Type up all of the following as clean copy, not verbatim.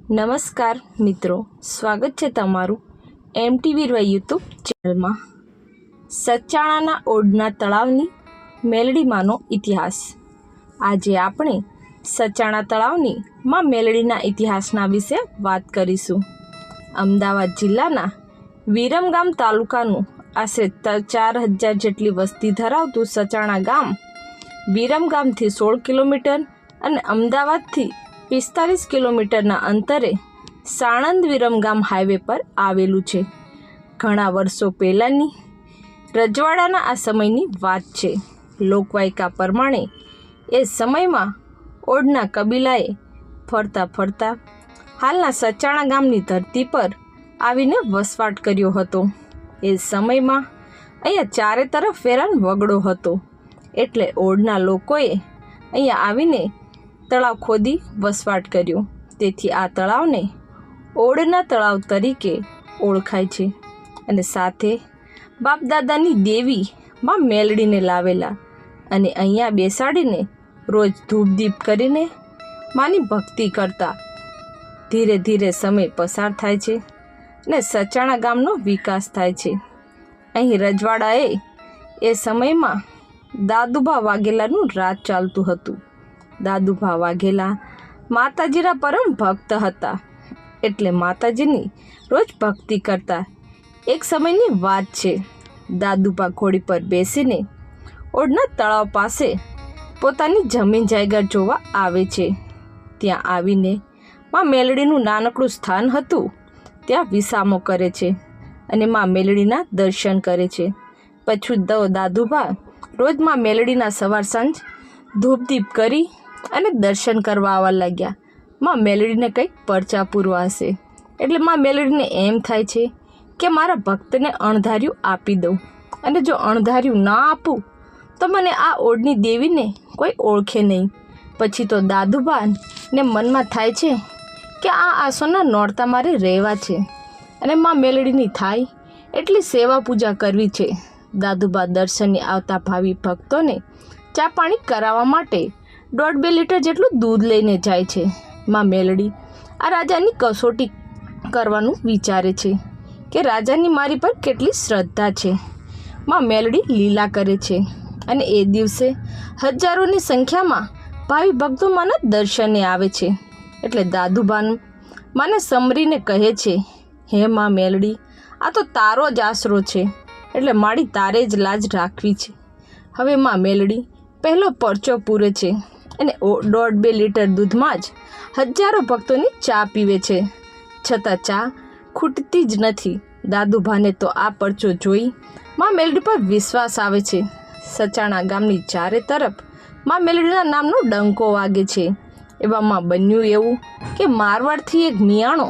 નમસ્કાર મિત્રો, સ્વાગત છે તમારું MTV યુટ્યુબ ચેનલમાં। સચાણાના ઓડના તળાવની મેલડીમાંનો ઇતિહાસ। આજે આપણે સચાણા તળાવની માં મેલડીના ઇતિહાસના વિશે વાત કરીશું। અમદાવાદ જિલ્લાના વિરમગામ તાલુકાનું આશરે 4000 જેટલી વસ્તી ધરાવતું સચાણા ગામ વિરમગામથી 16 કિલોમીટર અને અમદાવાદથી 45 કિલોમીટરના અંતરે સાણંદ વિરમગામ હાઈવે પર આવેલું છે। ઘણા વર્ષો પહેલાંની રજવાડાના આ સમયની વાત છે। લોકવાયકા પ્રમાણે એ સમયમાં ઓડના કબીલાએ ફરતા ફરતા હાલના સચાણા ગામની ધરતી પર આવીને વસવાટ કર્યો હતો। એ સમયમાં અહીંયા ચારે તરફ વેરાન વગડો હતો, એટલે ઓડના લોકોએ અહીંયા આવીને તળાવ ખોદી વસવાટ કર્યો। તેથી આ તળાવને ઓડના તળાવ તરીકે ઓળખાય છે। અને સાથે બાપદાદાની દેવી માં મેલડીને લાવેલા અને અહીંયા બેસાડીને રોજ ધૂપદીપ કરીને માની ભક્તિ કરતા। ધીરે ધીરે સમય પસાર થાય છે અને સચાણા ગામનો વિકાસ થાય છે। અહીં રજવાડાએ એ સમયમાં દાદુભા વાઘેલાનું રાજ ચાલતું હતું। દાદુભા વાઘેલા માતાજીના પરમ ભક્ત હતા, એટલે માતાજીની રોજ ભક્તિ કરતા। એક સમયની વાત છે, દાદુભા ઘોડી પર બેસીને ઓડના તળાવ પાસે પોતાની જમીન જાયગા જોવા આવે છે। ત્યાં આવીને માં મેલડીનું નાનકડું સ્થાન હતું, ત્યાં વિસામો કરે છે અને માં મેલડીના દર્શન કરે છે। પછી દાદુભા રોજ માં મેલડીના સવાર સાંજ ધૂપદીપ કરી અને દર્શન કરવા આવવા લાગ્યા। માં મેલડીને કંઈક પરચા પૂરવા હશે, એટલે માં મેલડીને એમ થાય છે કે મારા ભક્તને અણધાર્યું આપી દઉં, અને જો અણધાર્યું ના આપું તો મને આ ઓડની દેવીને કોઈ ઓળખે નહીં। પછી તો દાદુબાને મનમાં થાય છે કે આ આસોના નોરતા મારે રહેવા છે અને માં મેલડીની થાય એટલી સેવા પૂજા કરવી છે। દાદુબા દર્શને આવતા ભાવિ ભક્તોને ચા પાણી કરાવવા માટે 1.5-2 લીટર જેટલું દૂધ લઈને જાય છે। માં મેલડી આ રાજાની કસોટી કરવાનું વિચારે છે કે રાજાની મારી પર કેટલી શ્રદ્ધા છે। માં મેલડી લીલા કરે છે અને એ દિવસે હજારોની સંખ્યામાં ભાવિ ભક્તો માના દર્શને આવે છે। એટલે દાદુબાનું માને સમરીને કહે છે, હે માં મેલડી, આ તો તારો જ આશરો છે, એટલે મારી તારે જ લાજ રાખવી છે। હવે માં મેલડી પહેલો પરચો પૂરે છે અને 1.5-2 લીટર દૂધમાં જ હજારો ભક્તોની ચા પીવે છે, છતાં ચા ખૂટતી જ નથી। દાદુભાને તો આ પરચો જોઈ માં મેલડી પર વિશ્વાસ આવે છે। સચાણા ગામની ચારે તરફ માં મેલડીના નામનો ડંકો વાગે છે। એવામાં બન્યું એવું કે મારવાડથી એક મિયાણો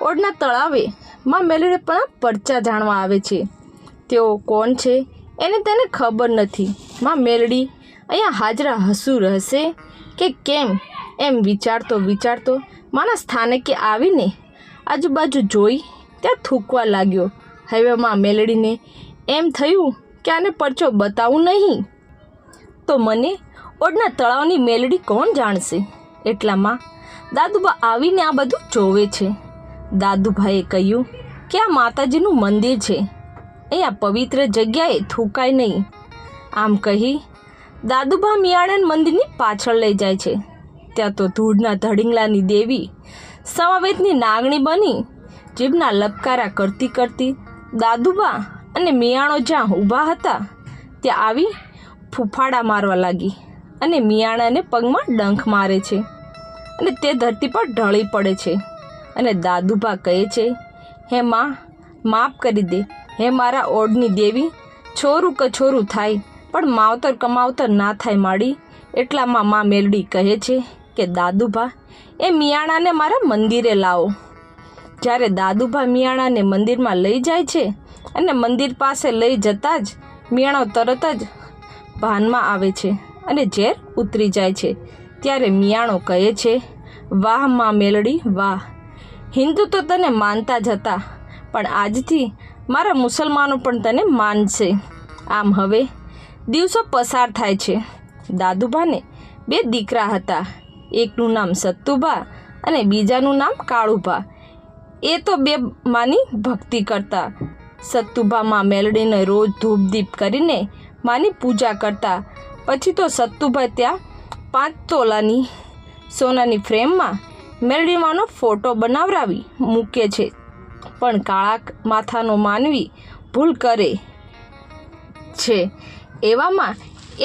ઓડના તળાવે માં મેલડી પણ પરચા જાણવા આવે છે। તેઓ કોણ છે એને તેને ખબર નથી। માં મેલડી અહીંયા હાજરા હસુર હશે કે કેમ એમ વિચારતો માના સ્થાનકે આવીને આજુબાજુ જોઈ ત્યાં થૂકવા લાગ્યો। હવે માં મેલડીને એમ થયું કે આને પરચો બતાવું નહીં તો મને ઓડના તળાવની મેલડી કોણ જાણશે। એટલામાં દાદુબા આવીને આ બધું જોવે છે। દાદુભાઈએ કહ્યું કે આ માતાજીનું મંદિર છે, અહીંયા પવિત્ર જગ્યાએ થૂકાય નહીં। આમ કહી દાદુભા મિયાણાને મંદિરની પાછળ લઈ જાય છે। ત્યાં તો ધૂળના ધડિંગલાની દેવી સમાવેતની નાગણી બની જીભના લપકારા કરતી કરતી દાદુબા અને મિયાણો જ્યાં ઊભા હતા ત્યાં આવી ફૂફાડા મારવા લાગી અને મિયાણાને પગમાં ડંખ મારે છે અને તે ધરતી પર ઢળી પડે છે। અને દાદુબા કહે છે, હે માં, માફ કરી દે, હે મારા ઓડની દેવી, છોરું કછોરું થાય પણ માવતર કમાવતર ના થાય માડી। એટલામાં માં મેલડી કહે છે કે દાદુભા, એ મિયાણાને મારા મંદિરે લાવો। જ્યારે દાદુભા મિયાણાને મંદિરમાં લઈ જાય છે અને મંદિર પાસે લઈ જતાં જ મિયાણો તરત જ ભાનમાં આવે છે અને ઝેર ઉતરી જાય છે। ત્યારે મિયાણો કહે છે, વાહ માં મેલડી વાહ, હિન્દુ તો તને માનતા જ હતા, પણ આજથી મારા મુસલમાનો પણ તને માનશે। આમ હવે દિવસો પસાર થાય છે। દાદુભાને 2 દીકરા હતા, એકનું નામ સત્તુભા અને બીજાનું નામ કાળુભા. એ તો બે માની ભક્તિ કરતા. સત્તુભા માં મેલડીને રોજ ધૂપ દીપ કરીને માની પૂજા કરતા. પછી તો સત્તુભાઈ ત્યાં 5 તોલાની સોનાની ફ્રેમમાં મેલડીમાંનો ફોટો બનાવરાવી મૂકે છે. પણ કાળા માથાનો માનવી ભૂલ કરે છે. એવામાં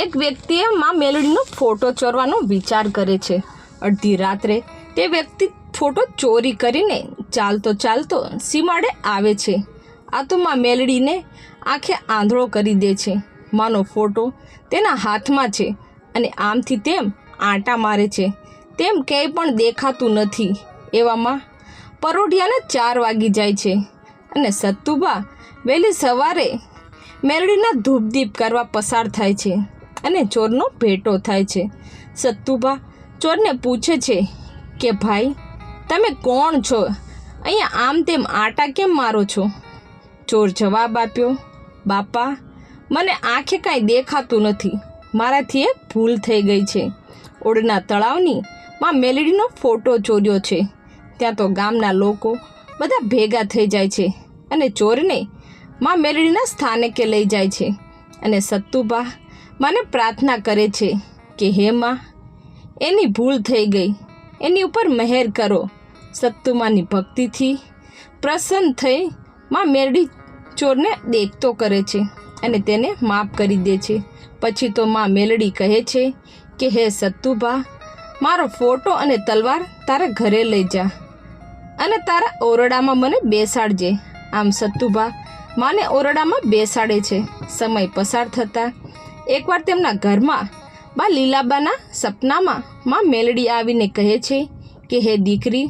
એક વ્યક્તિએ માં મેલડીનો ફોટો ચોરવાનો વિચાર કરે છે. અડધી રાત્રે તે વ્યક્તિ ફોટો ચોરી કરીને ચાલતો સીમાડે આવે છે. આ તો માં મેલડીને આંખે આંધળો કરી દે છે. માનો ફોટો તેના હાથમાં છે અને આમથી તેમ આંટા મારે છે. તેમ ક્યાંય પણ દેખાતું નથી. એવામાં પરોઢિયાને 4 વાગી જાય છે અને સત્તુભા વહેલી સવારે મેલડીના ધૂપદીપ કરવા પસાર થાય છે અને ચોરનો ભેટો થાય છે. સત્તુભા ચોરને પૂછે છે કે ભાઈ, તમે કોણ છો? અહીંયા આમ તેમ આંટા કેમ મારો છો? ચોર જવાબ આપ્યો, બાપા, મને આંખે કાંઈ દેખાતું નથી. મારાથી એક ભૂલ થઈ ગઈ છે. ઓડના તળાવની માં મેલડીનો ફોટો ચોર્યો છે. ત્યાં તો ગામના લોકો બધા ભેગા થઈ જાય છે અને ચોરને માં મેલડીના સ્થાનકે લઈ જાય છે. અને સત્તુભા માને પ્રાર્થના કરે છે કે હે માં, એની ભૂલ થઈ ગઈ, એની ઉપર મહેર કરો. સત્તુમાની ભક્તિથી પ્રસન્ન થઈ માં મેલડી ચોરને દેખતો કરે છે અને તેને માફ કરી દે છે. પછી તો માં મેલડી કહે છે કે હે સત્તુભા, મારો ફોટો અને તલવાર તારા ઘરે લઈ જા અને તારા ઓરડામાં મને બેસાડજે. આમ સત્તુભા માને ઓરડામાં બેસાડે છે. સમય પસાર થતાં એકવાર તેમના ઘરમાં બા લીલાબાના સપનામાં માં મેલડી આવીને કહે છે કે હે દીકરી,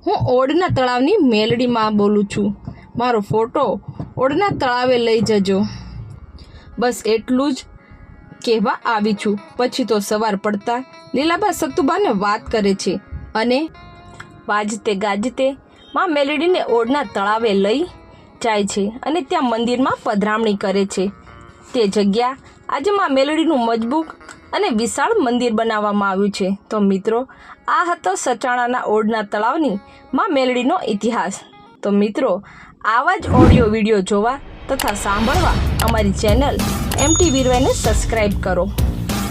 હું ઓડના તળાવની મેલડીમાં બોલું છું. મારો ફોટો ઓડના તળાવે લઈ જજો. બસ એટલું જ કહેવા આવી છું. પછી તો સવાર પડતા લીલાબા સત્તુભાને વાત કરે છે અને વાજતે ગાજતે માં મેલડીને ઓડના તળાવે લઈ જાય છે અને ત્યાં મંદિરમાં પધરામણી કરે છે. તે જગ્યા આજે માં મેલડીનું મજબૂત અને વિશાળ મંદિર બનાવવામાં આવ્યું છે. તો મિત્રો, આ હતો સચાણાના ઓડના તળાવની માં મેલડીનો ઇતિહાસ. તો મિત્રો, આવા જ ઓડિયો વિડીયો જોવા તથા સાંભળવા અમારી ચેનલ MT વીરવાઈને સબસ્ક્રાઈબ કરો.